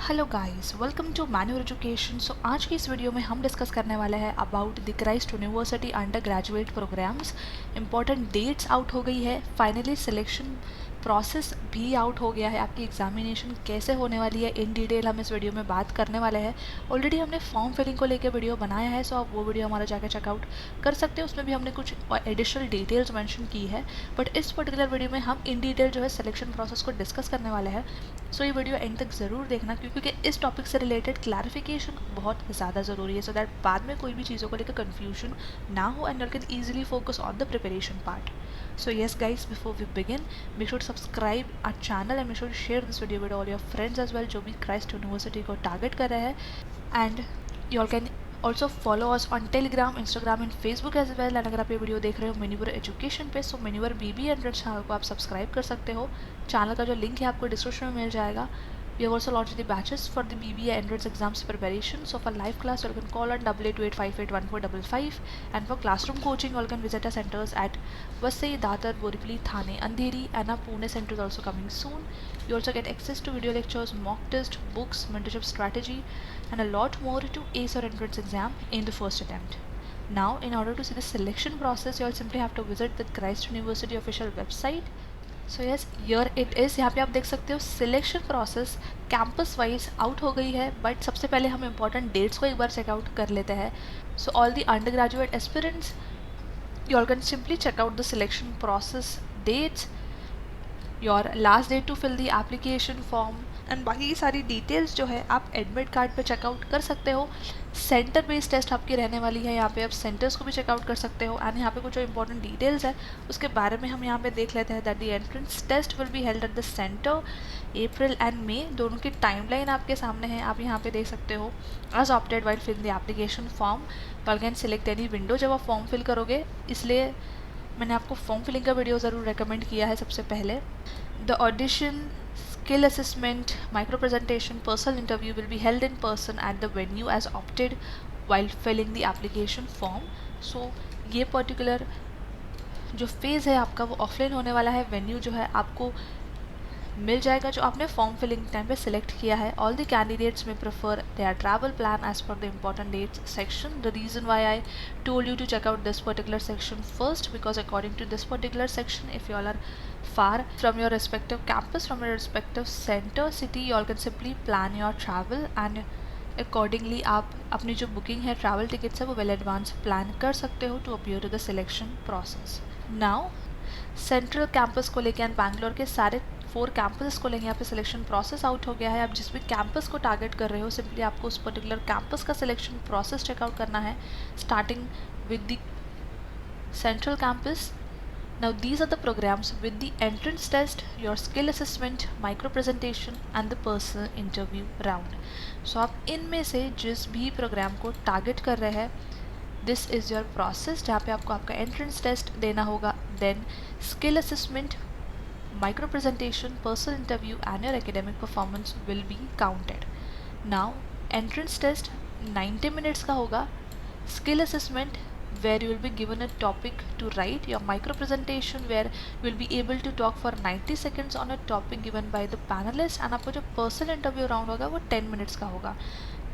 Hello guys, welcome to manual education. So आज की इस वीडियो में हम डिस्कस करने वाले हैं about the Christ University under graduate programmes. Important dates out हो गई है, फाइनली सिलेक्शन प्रोसेस भी आउट हो गया है, आपकी एग्जामिनेशन कैसे होने वाली है इन डिटेल हम इस वीडियो में बात करने वाले हैं। ऑलरेडी हमने फॉर्म फिलिंग को लेकर वीडियो बनाया है, सो आप वो वीडियो हमारा जाकर चेकआउट कर सकते हो। उसमें भी हमने कुछ एडिशनल डिटेल्स मेंशन की है, बट इस पर्टिकुलर वीडियो में हम इन डिटेल जो है सिलेक्शन प्रोसेस को डिस्कस करने वाले हैं। सो ये वीडियो एंड तक ज़रूर देखना, क्योंकि इस टॉपिक से रिलेटेड क्लैरिफिकेशन बहुत ज़्यादा ज़रूरी है, सो दैट बाद में कोई भी चीज़ों को लेकर कन्फ्यूजन ना हो and you can easily focus on the preparation part. So yes guys, before we begin, make sure to subscribe our channel and make sure to share this video with all your friends as well जो भी Christ university को target कर रहे हैं. And you all can also follow us on Telegram, Instagram and Facebook as well. And अगर आप ये video देख रहे हो मेन्यूवर एजुकेशन पे, सो मेन्यूवर BBA एंट्रेंस चैनल को आप सब्सक्राइब कर सकते हो. चैनल का जो लिंक है आपको डिस्क्रिप्शन में मिल जाएगा. We have also launched the batches for the BBA entrance exams preparation. So for live class, you can call on 8828581455, and for classroom coaching, you can visit our centers at Vasai, Dadar, Borivali, Thane, Andheri, and our Pune center is also coming soon. You also get access to video lectures, mock test, books, mentorship strategy, and a lot more to ace your entrance exam in the first attempt. Now, in order to see the selection process, you all simply have to visit the Christ University official website. So yes, here it is. यहाँ पे आप देख सकते हो selection process campus wise out हो गई है, but सबसे पहले हम इंपॉर्टेंट डेट्स को एक बार चेकआउट कर लेते हैं. So all the under graduate aspirants, you all can simply check out the selection process dates, your last date to fill the application form, and बाकी सारी डिटेल्स जो है आप एडमिट कार्ड पे चेकआउट कर सकते हो. सेंटर बेस्ड टेस्ट आपकी रहने वाली है, यहाँ पे आप सेंटर्स को भी चेकआउट कर सकते हो. एंड यहाँ पे कुछ जो इंपॉर्टेंट डिटेल्स है उसके बारे में हम यहाँ पे देख लेते हैं. That the entrance test will be held at the centre. April and May दोनों की टाइमलाइन आपके सामने है, आप यहाँ पे देख सकते हो. As opted while fill the application form, you can select any window जब आप फॉर्म फिल करोगे, इसलिए मैंने आपको फॉर्म फिलिंग का वीडियो ज़रूर रिकमेंड किया है सबसे पहले. The audition, skill assessment, micro presentation, personal interview will be held in person at the venue as opted while filling the application form. So ये particular जो फेज़ है आपका वो ऑफलाइन होने वाला है. वेन्यू जो है आपको मिल जाएगा जो आपने फॉर्म फिलिंग टाइम पे सिलेक्ट किया है. ऑल द कैंडिडेट्स में prefer their travel plan as per the important dates section. The reason why I told you to check out this particular section first, because according to this particular section, if you all are far from your respective campus, from your respective center city, you all can simply plan your travel and accordingly आप अपनी जो booking है travel tickets है वो well advance plan कर सकते हो to appear to the selection process. Now central campus को लेकर बैंगलोर के सारे 4 कैंपस को लेंगे. यहाँ पे सिलेक्शन प्रोसेस आउट हो गया है. आप जिस भी कैंपस को टारगेट कर रहे हो, सिंपली आपको उस पर्टिकुलर कैंपस का सिलेक्शन प्रोसेस चेकआउट करना है, starting with the central campus. Now these are the programs with the entrance test, your skill assessment, micro presentation and the personal interview round. So आप इनमें से जिस भी प्रोग्राम को target कर रहे हैं, दिस इज़ योर प्रोसेस जहाँ पे आपको आपका एंट्रेंस टेस्ट देना होगा, then skill assessment, micro presentation, personal interview and your academic performance will be counted. Now entrance test 90 minutes का होगा, skill assessment where you will be given a topic to write, your micro presentation where you will be able to talk for 90 seconds on a topic given by the panelists, and आपको जो personal interview round होगा वो 10 minutes का होगा.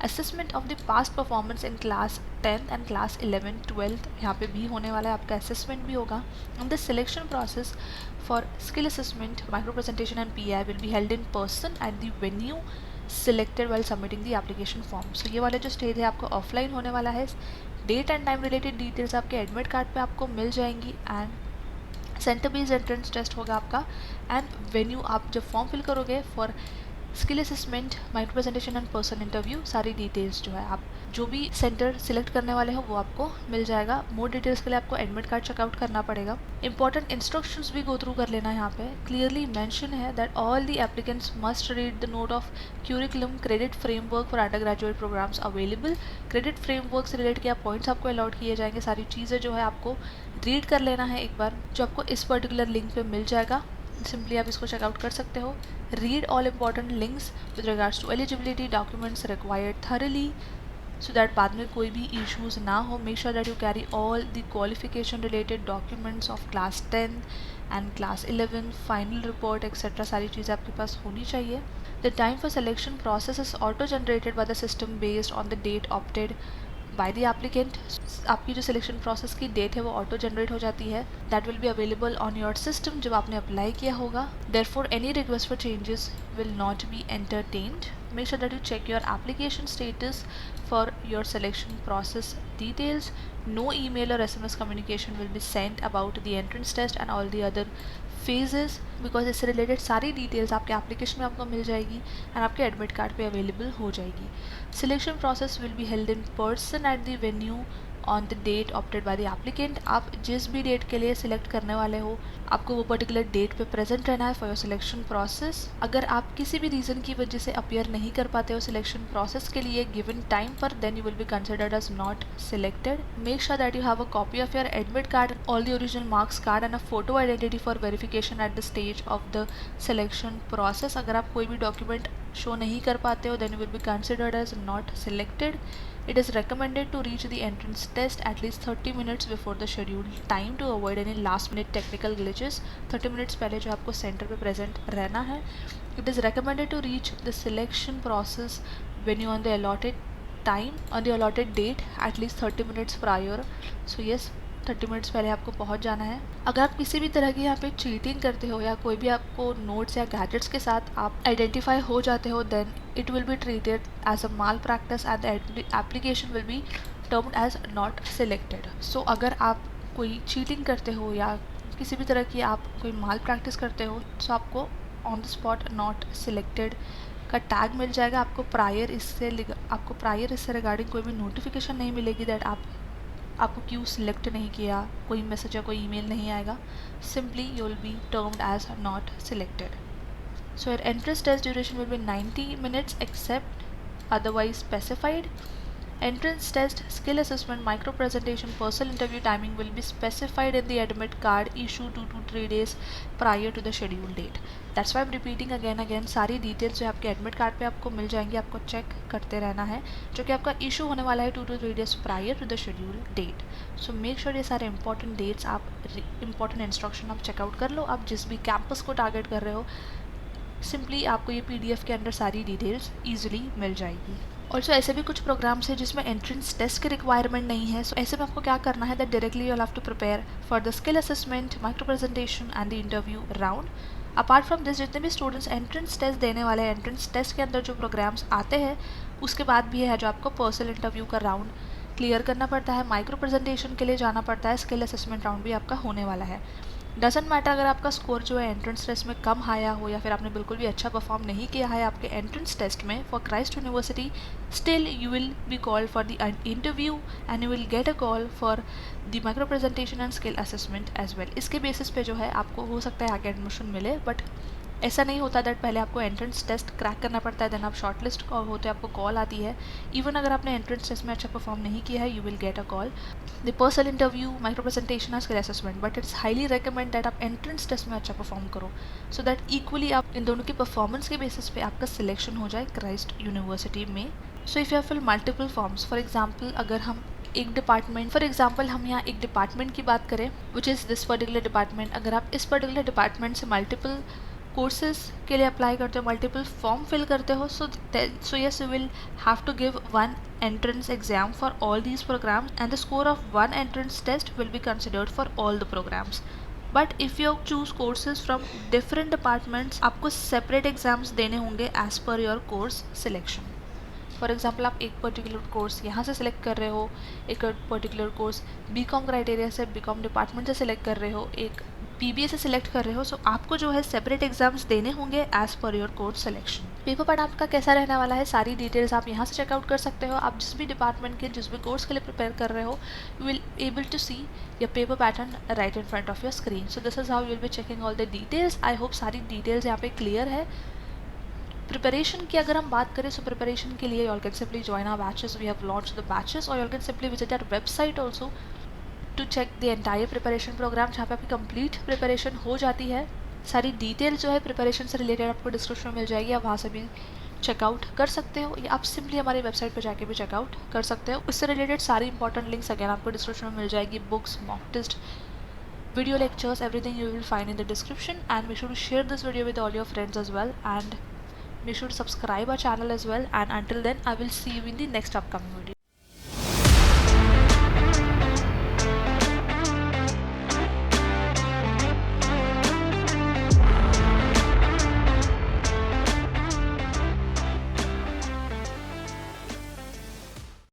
Assessment of the past performance in class 10th and class 11th 12th यहाँ पे भी होने वाला है, आपका असेसमेंट भी होगा. And the selection process for skill assessment, micro presentation and PI will be held in person at the venue selected while submitting the application form. So ये वाला जो स्टेज है आपको ऑफलाइन होने वाला है. Date and time related details आपके admit card पे आपको मिल जाएंगी. And centre based entrance test होगा आपका. एंड वेन्यू आप जब फॉर्म फिल करोगे for skill assessment, micro presentation and personal interview, सारी डिटेल्स जो है आप जो भी सेंटर सिलेक्ट करने वाले हो वो आपको मिल जाएगा. मोर डिटेल्स के लिए आपको एडमिट कार्ड चेकआउट करना पड़ेगा. इंपॉर्टेंट इंस्ट्रक्शंस भी गो थ्रू कर लेना. यहाँ पे क्लियरली मेंशन है that all the applicants must read the note of curriculum credit framework for under graduate programmes available. Credit framework से रिलेटेड क्या पॉइंट्स आपको अलॉट किए जाएंगे, सारी चीज़ें जो है आपको रीड कर लेना है एक बार, जो आपको इस पर्टिकुलर लिंक पे मिल जाएगा. सिंपली आप इसको चेकआउट कर सकते हो. Read all important links with regards to eligibility, documents required thoroughly, so that बाद में कोई भी इश्यूज ना हो. Make sure that you carry all the qualification related documents of class 10 and class 11, final report etcetera, सारी चीज़ें आपके पास होनी चाहिए. The time for selection process is auto generated by the system based on the date opted by the applicant. आपकी जो selection process की date है वो ऑटो जनरेट हो जाती है. That will be available on your system जब आपने अप्लाई किया होगा. Therefore any request for changes will not be entertained. Make sure that you check your application status for your selection process details. No email or SMS communication will be sent about the entrance test and all the other phases, because इससे related सारी details आपके application में आपको मिल जाएगी and आपके admit card पे available हो जाएगी. Selection process will be held in person at the venue on the date opted by the applicant. आप जिस भी डेट के लिए सिलेक्ट करने वाले हो आपको वो पर्टिकुलर डेट पे प्रेजेंट रहना है फॉर योर सिलेक्शन प्रोसेस. अगर आप किसी भी रीज़न की वजह से अपीयर नहीं कर पाते हो सिलेक्शन प्रोसेस के लिए गिवन टाइम पर, then you will be considered as not selected. Make sure that you have a copy of your admit card, all the original marks card and a photo identity for verification at the stage of the selection process. अगर आप कोई भी document show नहीं कर पाते हो then you will be considered as not selected. It is recommended to reach the entrance test at least 30 minutes before the scheduled time to avoid any last minute technical glitches. 30 minutes पहले जो आपको centre पे present रहना है. It is recommended to reach the selection process when you on the allotted time, on the allotted date at least 30 minutes prior. So yes, 30 minutes पहले आपको पहुंच जाना है. अगर आप किसी भी तरह की यहाँ पे चीटिंग करते हो या कोई भी आपको नोट्स या गैजेट्स के साथ आप आइडेंटिफाई हो जाते हो then it will be treated as a malpractice and the application will be termed as not selected. So अगर आप कोई चीटिंग करते हो या किसी भी तरह की आप कोई माल प्रैक्टिस करते हो तो आपको on the spot not selected का टैग मिल जाएगा. आपको प्रायर इससे रिगार्डिंग कोई भी नोटिफिकेशन नहीं मिलेगी दैट आपको क्यों सिलेक्ट नहीं किया, कोई मैसेज या कोई ईमेल नहीं आएगा. Simply you will be termed as not selected. So your entrance test duration will be 90 minutes except otherwise specified. Entrance test, skill assessment, micro presentation, personal interview timing will be specified in the admit card issued 2 to 3 days prior to the scheduled date. That's why I'm repeating again. सारी details जो आपके admit card पे आपको मिल जाएंगी, आपको check करते रहना है जो कि आपका इशू होने वाला है 2 to 3 days prior to the scheduled date. So make sure ये सारे इंपॉर्टेंट डेट्स इंपॉर्टेंट इंस्ट्रक्शन आप चेकआउट कर लो. आप जिस भी कैंपस को टारगेट कर रहे हो सिंपली आपको ये PDF के अंदर सारी डिटेल्स ईजिली मिल जाएगी. ऑल्सो ऐसे भी कुछ प्रोग्राम्स हैं जिसमें एंट्रेंस टेस्ट की रिक्वायरमेंट नहीं है. सो ऐसे में आपको क्या करना है that directly you have to prepare for the skill assessment, micro presentation and the interview round. Apart from this जितने भी स्टूडेंट्स एंट्रेंस टेस्ट देने वाले हैं, एंट्रेंस टेस्ट के अंदर जो प्रोग्राम्स आते हैं उसके बाद भी है जो आपको पर्सनल इंटरव्यू का राउंड क्लियर करना पड़ता है, माइक्रो प्रेजेंटेशन के लिए जाना पड़ता है, स्किल असेसमेंट राउंड भी आपका होने वाला है. डजेंट मैटर अगर आपका स्कोर जो है एंट्रेंस टेस्ट में कम आया हो या फिर आपने बिल्कुल भी अच्छा परफॉर्म नहीं किया है आपके एंट्रेंस टेस्ट में for Christ University, still you will be called for the interview and you will get a call for the micro presentation and skill assessment as well. इसके बेसिस पे जो है आपको हो सकता है आगे एडमिशन मिले, बट ऐसा नहीं होता दैट पहले आपको एंट्रेंस टेस्ट क्रैक करना पड़ता है देन आप शॉर्ट लिस्ट होते आपको कॉल आती है. इवन अगर आपने एंट्रेंस टेस्ट में अच्छा परफॉर्म नहीं किया है you will get a call. The personal interview, micro presentation और skill assessment, but it's highly recommend that आप एंट्रेंस टेस्ट में अच्छा परफॉर्म करो सो दैट इक्वली आप इन दोनों की परफॉर्मेंस के बेसिस पे आपका सिलेक्शन हो जाए क्राइस्ट यूनिवर्सिटी में. So if you have fill multiple forms, for example अगर हम एक डिपार्टमेंट, फॉर एग्जाम्पल हम यहाँ एक डिपार्टमेंट की बात करें which is this particular department, अगर आप इस पर्टिकुलर डिपार्टमेंट से मल्टीपल कोर्सेज के लिए अप्लाई करते हो, मल्टीपल फॉर्म फिल करते हो, so yes you will have to give one entrance exam for all these programs and the score of one entrance test will be considered for all the programs. But if you choose courses from different departments, आपको separate exams देने होंगे as per your course selection. For example आप एक particular course यहाँ से select कर रहे हो, एक पर्टिकुलर कोर्स BCom क्राइटेरिया से BCom डिपार्टमेंट से सिलेक्ट कर रहे हो, एक BBA से सिलेक्ट कर रहे हो, सो आपको जो है सेपरेट एग्जाम्स देने होंगे as per your course selection. Paper part आपका कैसा रहने वाला है सारी डिटेल्स आप यहाँ से चेकआउट कर सकते हो. आप जिस भी डिपार्टमेंट के जिस भी कोर्स के लिए प्रिपेयर कर रहे हो you will able to see your paper pattern right in front of your screen. So this is how you will be checking all the details. I hope सारी डिटेल्स यहाँ पे क्लियर है. Preparation की अगर हम बात करें सो प्रिपरेशन के लिए you can simply join our batches. We have launch the batches और you can simply visit our website also to check the entire preparation programme जहाँ पे आपकी कंप्लीट प्रिपरेशन हो जाती है. सारी डिटेल जो है प्रिपरेशन से रिलेटेड आपको डिस्क्रिप्शन में मिल जाएगी, आप वहाँ से भी चेकआउट कर सकते हो या आप सिंपली हमारी वेबसाइट पर जाके भी चेकआउट कर सकते हो. उससे रिलेटेड सारी इंपॉर्टेंट लिंक्स अगेन आपको डिस्क्रिप्शन में मिल जाएगी. Books, mock test, video lectures, everything you will find in the description. And make sure to share this video with all your friends as well. And Make sure to subscribe our channel as well, and until then I will see you in the next upcoming video.